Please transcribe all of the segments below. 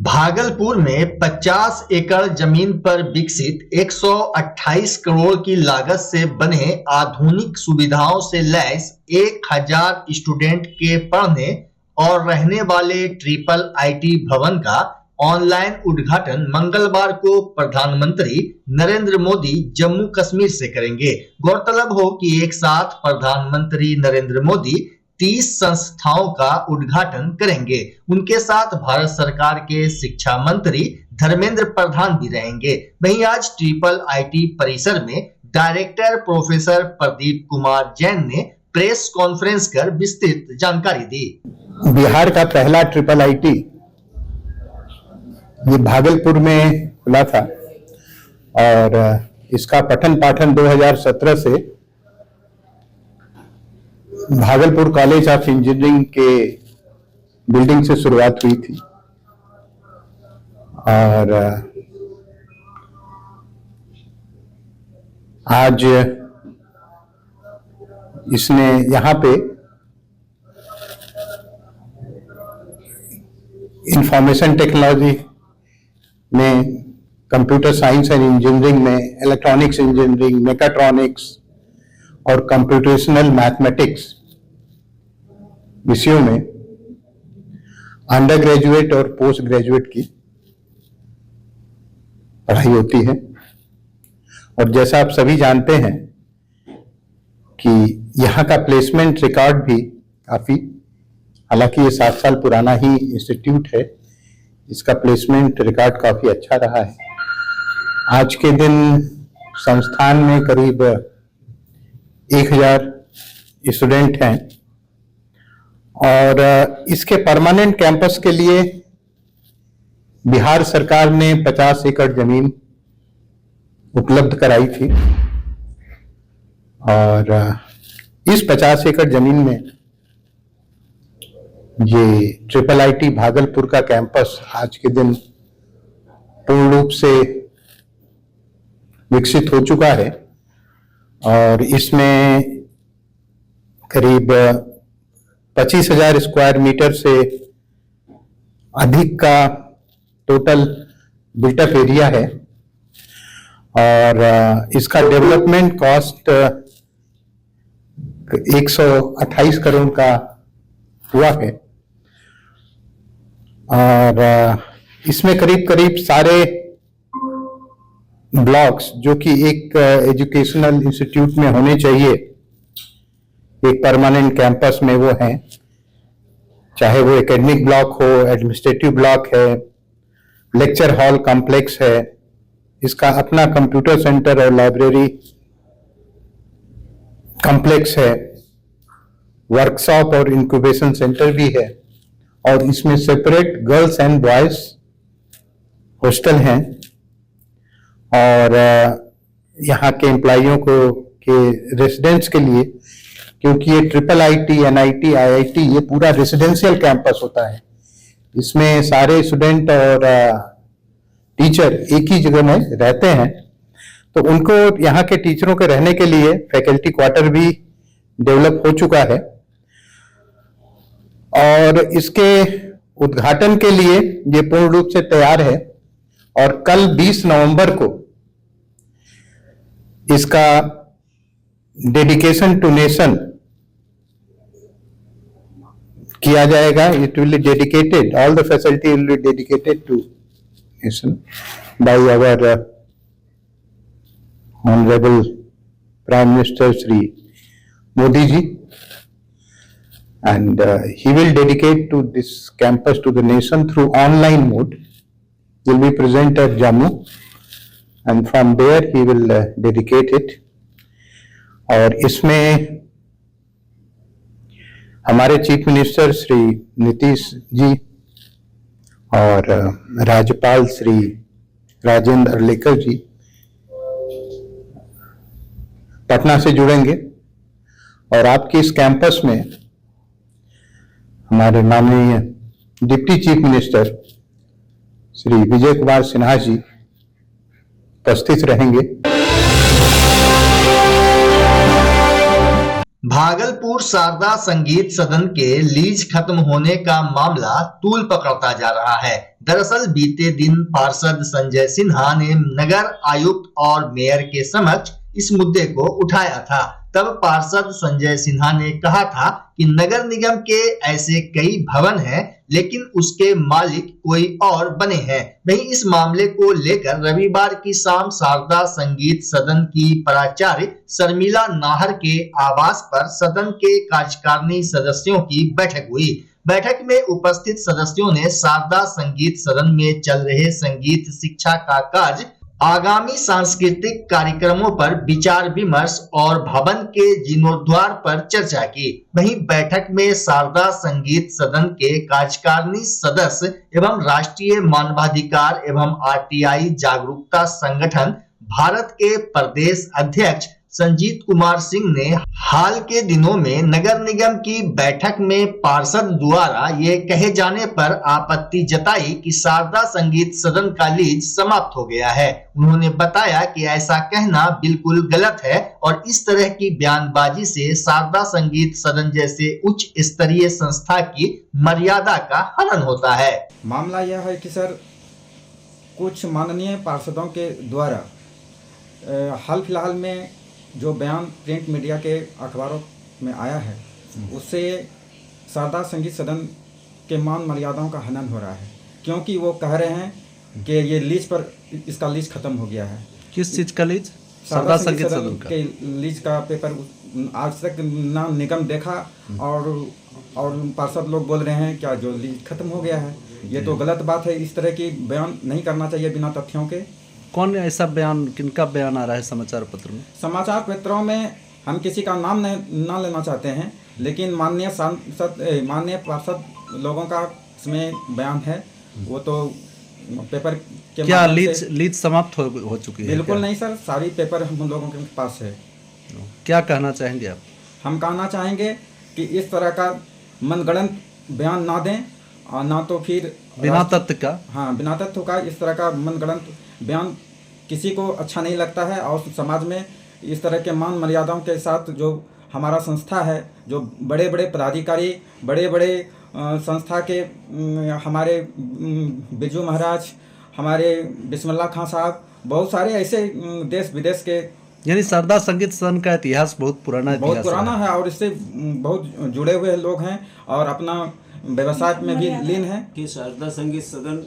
भागलपुर में 50 एकड़ जमीन पर विकसित 128 करोड़ की लागत से बने आधुनिक सुविधाओं से लैस 1000 स्टूडेंट के पढ़ने और रहने वाले ट्रिपल आईटी भवन का ऑनलाइन उद्घाटन मंगलवार को प्रधानमंत्री नरेंद्र मोदी जम्मू कश्मीर से करेंगे। गौरतलब हो कि एक साथ प्रधानमंत्री नरेंद्र मोदी 30 संस्थाओं का उद्घाटन करेंगे। उनके साथ भारत सरकार के शिक्षा मंत्री धर्मेंद्र प्रधान भी रहेंगे। वहीं आज ट्रिपल आईटी परिसर में डायरेक्टर प्रोफेसर प्रदीप कुमार जैन ने प्रेस कॉन्फ्रेंस कर विस्तृत जानकारी दी। बिहार का पहला ट्रिपल आईटी ये भागलपुर में खुला था और इसका पठन पाठन 2017 से भागलपुर कॉलेज ऑफ इंजीनियरिंग के बिल्डिंग से शुरुआत हुई थी और आज इसने यहाँ पे इंफॉर्मेशन टेक्नोलॉजी में, कंप्यूटर साइंस एंड इंजीनियरिंग में, इलेक्ट्रॉनिक्स इंजीनियरिंग, मेकाट्रॉनिक्स और कंप्यूटेशनल मैथमेटिक्स विषयों में अंडर ग्रेजुएट और पोस्ट ग्रेजुएट की पढ़ाई होती है। और जैसा आप सभी जानते हैं कि यहाँ का प्लेसमेंट रिकॉर्ड भी काफी, हालांकि ये 7 साल पुराना ही इंस्टीट्यूट है, इसका प्लेसमेंट रिकॉर्ड काफी अच्छा रहा है। आज के दिन संस्थान में करीब 1000 स्टूडेंट हैं और इसके परमानेंट कैंपस के लिए बिहार सरकार ने 50 एकड़ जमीन उपलब्ध कराई थी और इस 50 एकड़ जमीन में ये ट्रिपल आईटी भागलपुर का कैंपस आज के दिन पूर्ण रूप से विकसित हो चुका है और इसमें करीब 25,000 स्क्वायर मीटर से अधिक का टोटल बिल्टअप एरिया है और इसका डेवलपमेंट कॉस्ट 128 करोड़ का हुआ है और इसमें करीब करीब सारे ब्लॉक्स जो कि एक एजुकेशनल इंस्टीट्यूट में होने चाहिए एक परमानेंट कैंपस में वो हैं, चाहे वो एकेडमिक ब्लॉक हो, एडमिनिस्ट्रेटिव ब्लॉक है, लेक्चर हॉल कॉम्प्लेक्स है, इसका अपना कंप्यूटर सेंटर और लाइब्रेरी कॉम्प्लेक्स है, वर्कशॉप और इंक्यूबेशन सेंटर भी है और इसमें separate girls and boys hostel हैं और यहाँ के एम्प्लॉइयों को के रेसिडेंट्स के लिए, क्योंकि ये ट्रिपल आईटी, एनआईटी, आईआईटी ये पूरा रेसिडेंशियल कैंपस होता है, इसमें सारे स्टूडेंट और टीचर एक ही जगह में रहते हैं, तो उनको यहाँ के टीचरों के रहने के लिए फैकल्टी क्वार्टर भी डेवलप हो चुका है और इसके उद्घाटन के लिए ये पूर्ण रूप से तैयार है और कल 20 नवंबर को इसका डेडिकेशन टू नेशन किया जाएगा। It will be dedicated, all the facility will be dedicated to nation by our honourable prime minister Shri Modi ji, and he will dedicate to this campus to the nation through online mode. He will be present at Jammu and from there he will dedicate it. और इसमें हमारे chief minister Shri Nitish ji और राज्यपाल श्री राजेंद्र अर्लेकर जी पटना से जुड़ेंगे और आपके इस कैंपस में हमारे माननीय deputy chief minister Shri Vijay Kumar Sinha ji उपस्थित रहेंगे। भागलपुर शारदा संगीत सदन के लीज खत्म होने का मामला तूल पकड़ता जा रहा है। दरअसल बीते दिन पार्षद संजय सिन्हा ने नगर आयुक्त और मेयर के समक्ष इस मुद्दे को उठाया था। तब पार्षद संजय सिन्हा ने कहा था कि नगर निगम के ऐसे कई भवन हैं, लेकिन उसके मालिक कोई और बने हैं। वहीं इस मामले को लेकर रविवार की शाम शारदा संगीत सदन की प्राचार्य शर्मिला नाहर के आवास पर सदन के कार्यकारिणी सदस्यों की बैठक हुई। बैठक में उपस्थित सदस्यों ने शारदा संगीत सदन में चल रहे संगीत शिक्षा का कार्य, आगामी सांस्कृतिक कार्यक्रमों पर विचार विमर्श और भवन के जीर्णोद्धार पर चर्चा की। वहीं बैठक में शारदा संगीत सदन के कार्यकारिणी सदस्य एवं राष्ट्रीय मानवाधिकार एवं आरटीआई जागरूकता संगठन भारत के प्रदेश अध्यक्ष संजीत कुमार सिंह ने हाल के दिनों में नगर निगम की बैठक में पार्षद द्वारा ये कहे जाने पर आपत्ति जताई कि शारदा संगीत सदन का लीज समाप्त हो गया है। उन्होंने बताया कि ऐसा कहना बिल्कुल गलत है और इस तरह की बयानबाजी से शारदा संगीत सदन जैसे उच्च स्तरीय संस्था की मर्यादा का हनन होता है। मामला यह है कि सर, कुछ माननीय पार्षदों के द्वारा हाल फिलहाल में जो बयान प्रिंट मीडिया के अखबारों में आया है, उससे शारदा संगीत सदन के मान मर्यादाओं का हनन हो रहा है, क्योंकि वो कह रहे हैं कि ये लीज पर इसका लीज खत्म हो गया है। किस चीज़ का लीज? शारदा संगीत सदन के लीज का पेपर आज तक ना निगम देखा और पार्षद लोग बोल रहे हैं क्या जो लीज खत्म हो गया है। ये तो गलत बात है। इस तरह की बयान नहीं करना चाहिए बिना तथ्यों के। कौन ऐसा बयान, किनका बयान आ रहा है समाचार पत्र में? समाचार पत्रों में हम किसी का नाम ना लेना चाहते हैं, लेकिन माननीय पार्षद लोगों का इसमें बयान है। वो तो पेपर के क्या लीज समाप्त हो चुकी है? बिल्कुल नहीं सर, सारी पेपर हम लोगों के पास है। क्या कहना चाहेंगे आप? हम कहना चाहेंगे कि इस तरह का मनगढ़ंत बयान ना दें और ना तो फिर बिना तथ्य का, हाँ, बिना तथ्य का इस तरह का मनगढ़ंत बयान किसी को अच्छा नहीं लगता है। और समाज में इस तरह के मान मर्यादाओं के साथ जो हमारा संस्था है, जो बड़े बड़े पदाधिकारी, बड़े बड़े संस्था के हमारे बिरजू महाराज, हमारे बिस्मिल्लाह खां साहब, बहुत सारे ऐसे देश विदेश के, यानी शारदा संगीत सदन का इतिहास बहुत पुराना है और इससे बहुत जुड़े हुए लोग हैं और अपना व्यवसाय में भी लीन है। कि शारदा संगीत सदन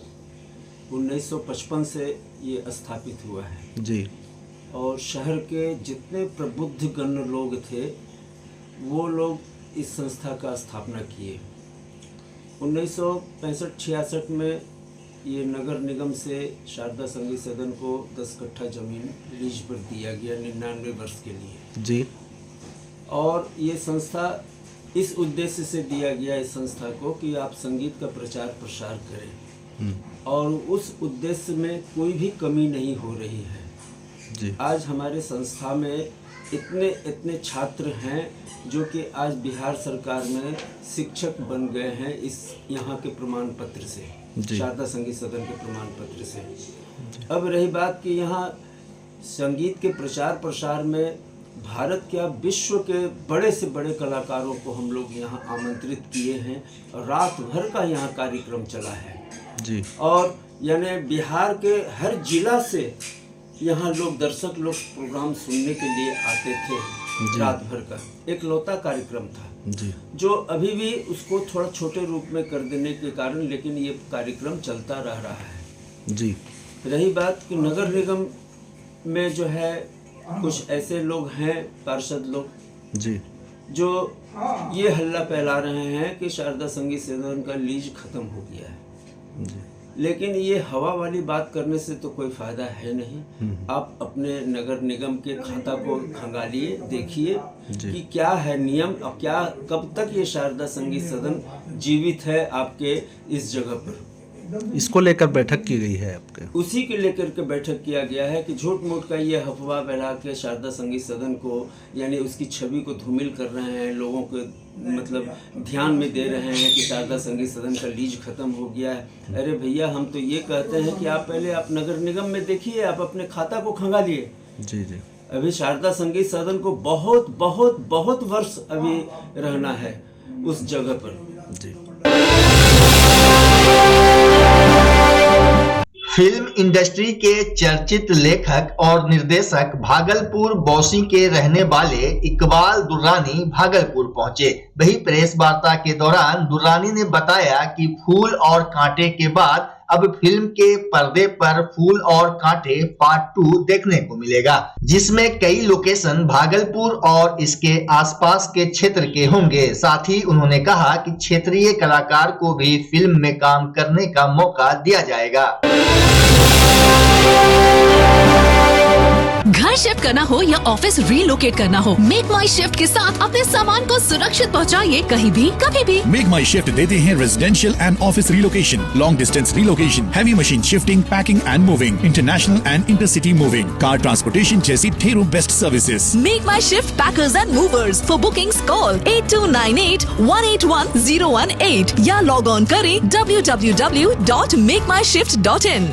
1955 से ये स्थापित हुआ है जी, और शहर के जितने प्रबुद्ध गण्य लोग थे वो लोग इस संस्था का स्थापना किए। 1965-66 में ये नगर निगम से शारदा संगीत सदन को 10 कट्ठा जमीन लीज पर दिया गया 99 वर्ष के लिए जी। और ये संस्था इस उद्देश्य से दिया गया इस संस्था को कि आप संगीत का प्रचार प्रसार करें और उस उद्देश्य में कोई भी कमी नहीं हो रही है जी। आज हमारे संस्था में इतने छात्र हैं जो कि आज बिहार सरकार में शिक्षक बन गए हैं इस यहाँ के प्रमाण पत्र से, शारदा संगीत सदन के प्रमाण पत्र से। अब रही बात कि यहाँ संगीत के प्रचार प्रसार में भारत क्या विश्व के बड़े से बड़े कलाकारों को हम लोग यहाँ आमंत्रित किए हैं और रात भर का यहाँ कार्यक्रम चला है जी। और यानी बिहार के हर जिला से यहाँ लोग दर्शक लोग प्रोग्राम सुनने के लिए आते थे। रात भर का एक लौता कार्यक्रम था जी, जो अभी भी उसको थोड़ा छोटे रूप में कर देने के कारण लेकिन ये कार्यक्रम चलता रह रहा है जी। रही बात कि नगर निगम में जो है कुछ ऐसे लोग हैं पार्षद लोग जी जो ये हल्ला फैला रहे हैं कि शारदा संगीत सदन का लीज खत्म हो गया है जी। लेकिन ये हवा वाली बात करने से तो कोई फायदा है नहीं। आप अपने नगर निगम के खाता को खंगालिए, देखिए कि क्या है नियम और क्या कब तक ये शारदा संगीत सदन जीवित है आपके इस जगह पर। इसको लेकर बैठक की गई है आपके? उसी के लेकर के बैठक किया गया है कि झूठ मूठ का ये अफवाह फैला के शारदा संगीत सदन को यानी उसकी छवि को धूमिल कर रहे हैं, लोगों को मतलब ध्यान में दे रहे हैं कि शारदा संगीत सदन का लीज खत्म हो गया है। अरे भैया, हम तो ये कहते हैं कि आप पहले आप नगर निगम में देखिए, आप अपने खाता को खंगालिए जी जी। अभी शारदा संगीत सदन को बहुत बहुत बहुत वर्ष अभी रहना है उस जगह पर। फिल्म इंडस्ट्री के चर्चित लेखक और निर्देशक भागलपुर बौंसी के रहने वाले इकबाल दुर्रानी भागलपुर पहुंचे। वही प्रेस वार्ता के दौरान दुर्रानी ने बताया कि फूल और कांटे के बाद अब फिल्म के पर्दे पर फूल और कांटे पार्ट 2 देखने को मिलेगा, जिसमें कई लोकेशन भागलपुर और इसके आसपास के क्षेत्र के होंगे। साथ ही उन्होंने कहा कि क्षेत्रीय कलाकार को भी फिल्म में काम करने का मौका दिया जाएगा। घर शिफ्ट करना हो या ऑफिस रीलोकेट करना हो, मेक माई शिफ्ट के साथ अपने सामान को सुरक्षित पहुंचाइए कहीं भी कभी भी। मेक माई शिफ्ट देते हैं residential and office relocation, long distance relocation, heavy machine shifting, packing and moving, international and intercity moving, car transportation जैसी ढेरों best services. Make my shift packers and movers. For bookings call 8298-181-018 या log on करें www.makemyshift.in।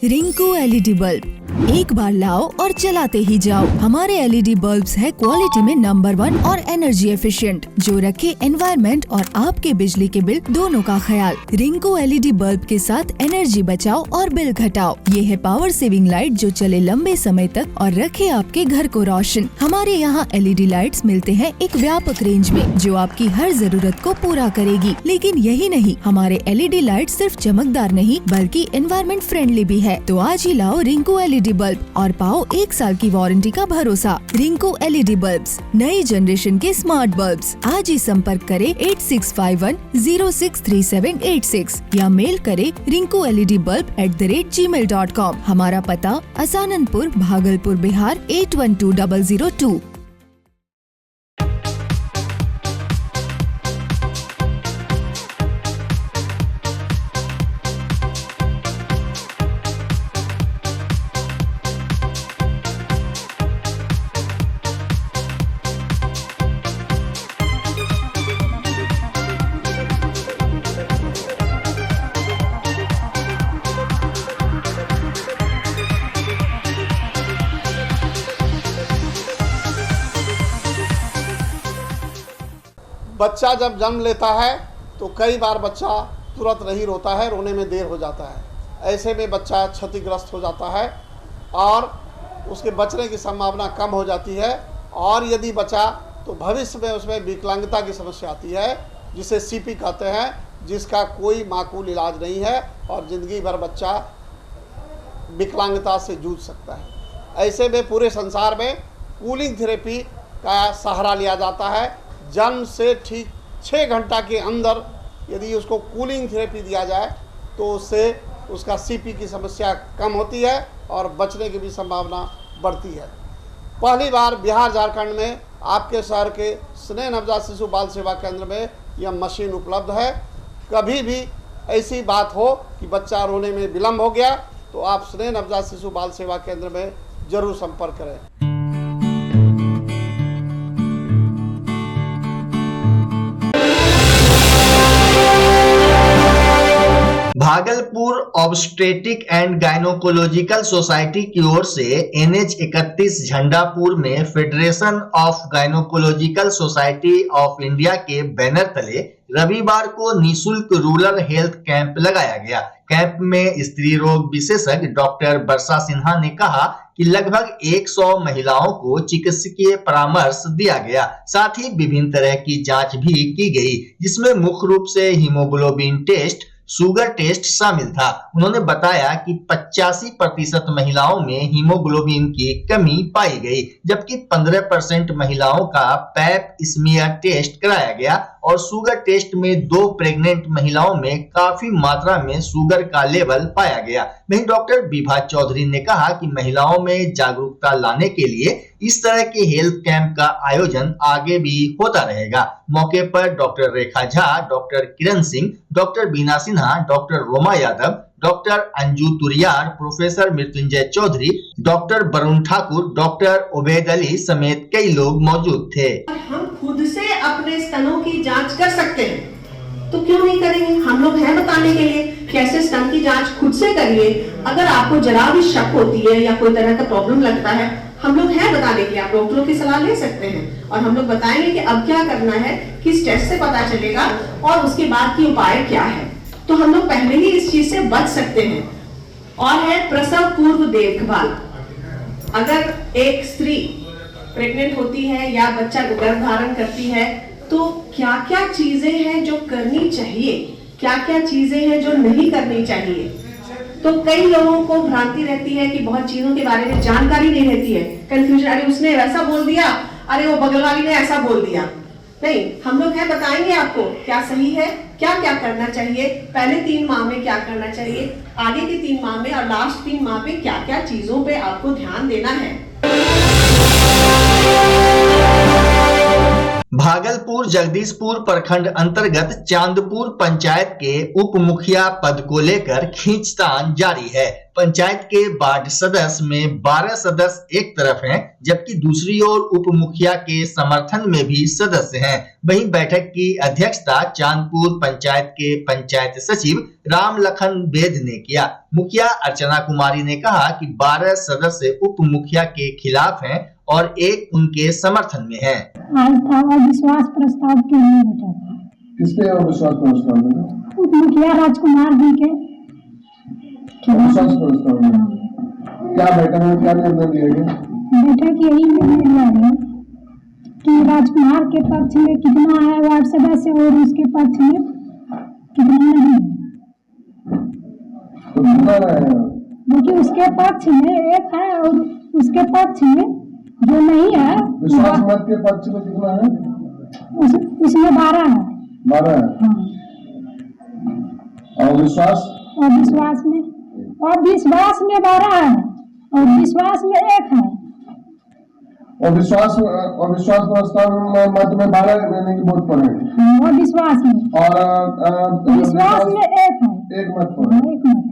Rinku LED bulb, एक बार लाओ और चलाते ही जाओ। हमारे एलईडी बल्ब्स है क्वालिटी में नंबर 1 और एनर्जी एफिशिएंट, जो रखे एनवायरनमेंट और आपके बिजली के बिल दोनों का ख्याल। रिंकू एलईडी बल्ब के साथ एनर्जी बचाओ और बिल घटाओ। ये है पावर सेविंग लाइट जो चले लंबे समय तक और रखे आपके घर को रोशन। हमारे यहाँ एलईडी लाइट्स मिलते हैं एक व्यापक रेंज में, जो आपकी हर जरूरत को पूरा करेगी। लेकिन यही नहीं, हमारे एलईडी लाइट सिर्फ चमकदार नहीं बल्कि एनवायरनमेंट फ्रेंडली भी है। तो आज ही लाओ रिंकू एलईडी बल्ब और पाओ 1 साल की वारंटी का भरोसा। रिंकू एलईडी बल्ब्स, नई जनरेशन के स्मार्ट बल्ब्स। आज ही संपर्क करें 8651063786 या मेल करें rinku.led.bulb@gmail.com। हमारा पता असाननपुर, भागलपुर, बिहार 812002। बच्चा जब जन्म लेता है तो कई बार बच्चा तुरंत नहीं रोता है, रोने में देर हो जाता है। ऐसे में बच्चा क्षतिग्रस्त हो जाता है और उसके बचने की संभावना कम हो जाती है। और यदि बचा तो भविष्य में उसमें विकलांगता की समस्या आती है, जिसे सीपी कहते हैं, जिसका कोई माकूल इलाज नहीं है और ज़िंदगी भर बच्चा विकलांगता से जूझ सकता है। ऐसे में पूरे संसार में कूलिंग थेरेपी का सहारा लिया जाता है। जन्म से ठीक 6 घंटा के अंदर यदि उसको कूलिंग थेरेपी दिया जाए तो उससे उसका सीपी की समस्या कम होती है और बचने की भी संभावना बढ़ती है। पहली बार बिहार झारखंड में आपके शहर के स्नेह नवजात शिशु बाल सेवा केंद्र में यह मशीन उपलब्ध है। कभी भी ऐसी बात हो कि बच्चा रोने में विलम्ब हो गया तो आप स्नेह नवजात शिशु बाल सेवा केंद्र में जरूर संपर्क करें। Bhagalpur obstetric and gynaecological society की ओर से NH 31 झंडापुर में federation of gynaecological society of India के बैनर तले रविवार को निशुल्क रूरल हेल्थ कैंप लगाया गया। कैंप में स्त्री रोग विशेषज्ञ डॉक्टर वर्षा सिन्हा ने कहा कि लगभग 100 महिलाओं को चिकित्सकीय परामर्श दिया गया। साथ ही विभिन्न तरह की जांच भी की गई, जिसमें मुख्य रूप से हीमोग्लोबिन टेस्ट, शुगर टेस्ट शामिल था। उन्होंने बताया कि 85% महिलाओं में हीमोग्लोबिन की कमी पाई गई, जबकि 15% महिलाओं का पैप स्मीयर टेस्ट कराया गया और शुगर टेस्ट में 2 प्रेग्नेंट महिलाओं में काफी मात्रा में शुगर का लेवल पाया गया। वहीं डॉक्टर विभा चौधरी ने कहा कि महिलाओं में जागरूकता लाने के लिए इस तरह के हेल्थ कैंप का आयोजन आगे भी होता रहेगा। मौके पर doctor Rekha Jha, doctor Kiran Singh, doctor Bina Sinha, doctor Roma Yadav, doctor Anju Turiyar, professor Mrityunjay Chaudhary, doctor Varun Thakur, doctor Ubaid Ali समेत कई लोग मौजूद थे। हम खुद से अपने स्तनों की जांच कर सकते हैं, तो क्यों नहीं करेंगे? हम लोग हैं बताने के लिए। कैसे स्तन की जांच खुद से करिए। अगर आपको जरा भी शक होती है या कोई तरह का प्रॉब्लम लगता है, हम लोग हैं बताने के लिए, आप डॉक्टरों की सलाह ले सकते हैं और हम लोग बताएंगे कि अब क्या करना है, किस टेस्ट से पता चलेगा और उसके बाद की उपाय क्या है। तो हम लोग पहले ही इस चीज से बच सकते हैं। और है प्रसव पूर्व देखभाल। अगर एक स्त्री प्रेग्नेंट होती है या बच्चा गर्भ धारण करती है तो क्या क्या चीजें हैं जो करनी चाहिए, क्या क्या चीजें हैं जो नहीं करनी चाहिए। तो कई लोगों को भ्रांति रहती है कि बहुत चीजों के बारे में जानकारी नहीं रहती है, कंफ्यूजन, अरे उसने वैसा बोल दिया, अरे वो बगल वाली ने ऐसा बोल दिया। नहीं, हम लोग हैं बताएंगे आपको क्या सही है, क्या क्या करना चाहिए, पहले 3 माह में क्या करना चाहिए, आगे के 3 माह में और लास्ट 3 माह पे क्या क्या चीजों पे आपको ध्यान देना है। भागलपुर जगदीशपुर प्रखंड अंतर्गत चांदपुर पंचायत के उप मुखिया पद को लेकर खींचतान जारी है। पंचायत के वार्ड सदस्य में 12 सदस्य एक तरफ हैं, जबकि दूसरी ओर उप मुखिया के समर्थन में भी सदस्य हैं। वहीं बैठक की अध्यक्षता चांदपुर पंचायत के पंचायत सचिव राम लखन वेद ने किया। मुखिया अर्चना कुमारी ने कहा कि 12 सदस्य उप मुखिया के खिलाफ हैं और एक उनके समर्थन में है। आज था अविश्वास प्रस्ताव के लिए बैठा था। किसके अविश्वास प्रस्ताव में? उप मुखिया राजकुमार जी के अविश्वास प्रस्ताव में क्या बैठक में क्या निर्णय लिया गया? बैठक यही निर्णय लिया गया कि राजकुमार के पक्ष में कितना है वार्ड सदस्य और उसके पक्ष में कितना नहीं है। तो कितना है? क्योंकि उसके पक्ष में एक है और उसके पक्ष में जो नहीं है, विश्वास मत के पक्ष में कितना है? उसमें 12 है। 12 है। हाँ। और विश्वास में 12 है और विश्वास में 1 है। और विश्वास प्रस्ताव में मत में 12 रहने की वोट पड़े और विश्वास में और विश्वास में 1 है, 1 मत पड़े। 1 मत।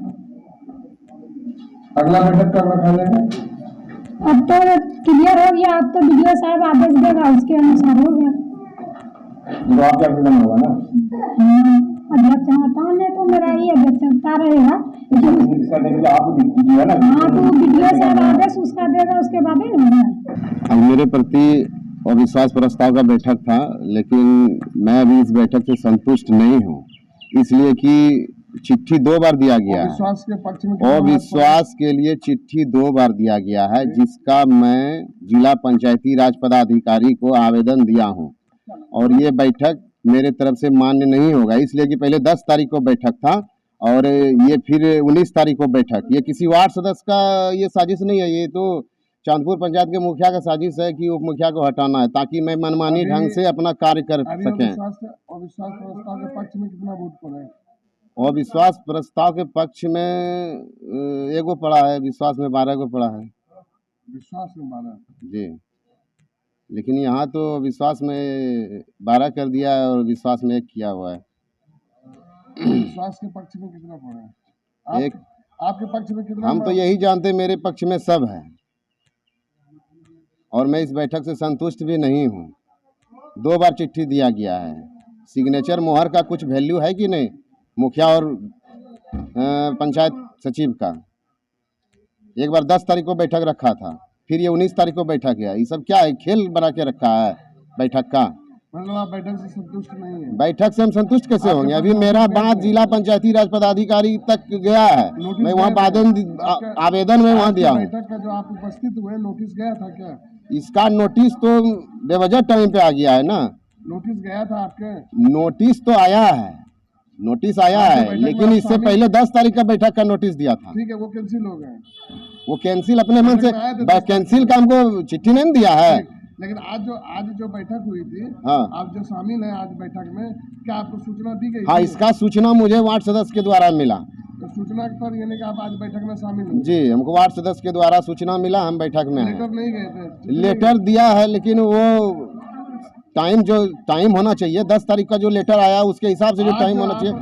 अगला बैठक कब रखा जाएगा? अब तो क्लियर हो गया, अब तो वीडियो साहब आदेश देगा उसके अनुसार हो गया। तो आपका फिल्म होगा ना? अध्यक्ष हटाओ ने तो मेरा ही अध्यक्षता रहेगा। इसका देखिए आप दीजिए ना। हाँ, तो वीडियो साहब आदेश उसका देगा, उसके बाद ही होगा। अब मेरे प्रति अविश्वास प्रस्ताव का बैठक था, लेकिन मैं अभी इस बैठक से संतुष्ट नहीं हूँ, इसलिए कि चिट्ठी 2 बार दिया गया है। विश्वास के पक्ष में अविश्वास के लिए चिट्ठी 2 बार दिया गया है, जिसका मैं जिला पंचायती राज पदाधिकारी को आवेदन दिया हूं और ये बैठक मेरे तरफ से मान्य नहीं होगा, इसलिए कि पहले 10 तारीख को बैठक था और ये फिर 19 तारीख को बैठक। ये किसी वार्ड सदस्य का ये साजिश नहीं है, ये तो चांदपुर पंचायत के मुखिया का साजिश है कि उप मुखिया को हटाना है ताकि मैं मनमानी ढंग से अपना कार्य कर सकें। अविश्वास प्रस्ताव के पक्ष में कितना वोट पड़ा है? और विश्वास प्रस्ताव के पक्ष में 1 पड़ा है, विश्वास में 12 को पड़ा है। विश्वास में 12 जी, लेकिन यहाँ तो विश्वास में 12 कर दिया है और विश्वास में 1 किया हुआ है। विश्वास के पक्ष में कितना पड़ा है? आपके पक्ष में कितना? हम तो यही जानते, मेरे पक्ष में सब है और मैं इस बैठक से संतुष्ट भी नहीं हूँ। 2 बार चिट्ठी दिया गया है, सिग्नेचर मोहर का कुछ वैल्यू है कि नहीं? मुखिया और पंचायत सचिव का एक बार 10 तारीख को बैठक रखा था, फिर ये 19 तारीख को बैठक है। ये सब क्या है, खेल बना के रखा है बैठक का। मतलब आप बैठक से संतुष्ट नहीं है? बैठक से हम संतुष्ट कैसे होंगे? अभी मेरा बात जिला पंचायती राज पदाधिकारी तक गया है, मैं वहाँ आवेदन में वहाँ दिया हूँ। बैठक का जो आप उपस्थित हुए, नोटिस गया था क्या? इसका नोटिस तो बेवजह टाइम पे आ गया है ना। नोटिस गया था आपके? नोटिस तो आया है, नोटिस आया है, लेकिन इससे पहले 10 तारीख का बैठक का नोटिस दिया था। ठीक है, वो कैंसिल हो गया। वो कैंसिल अपने मन से, कैंसिल का हमको चिट्ठी नहीं दिया है। लेकिन आज जो बैठक हुई थी, हाँ, आप जो शामिल हैं आज बैठक में, क्या आपको सूचना दी गई? हाँ, इसका सूचना मुझे वार्ड सदस्य के द्वारा मिला। तो सूचना पर यानी कि आप आज बैठक में शामिल हैं? जी, हमको वार्ड सदस्य के द्वारा सूचना मिला, हम बैठक में हैं। लेटर नहीं गए थे? लेटर दिया है, लेकिन वो टाइम होना चाहिए, 10 तारीख का जो लेटर आया उसके हिसाब से जो टाइम होना चाहिए।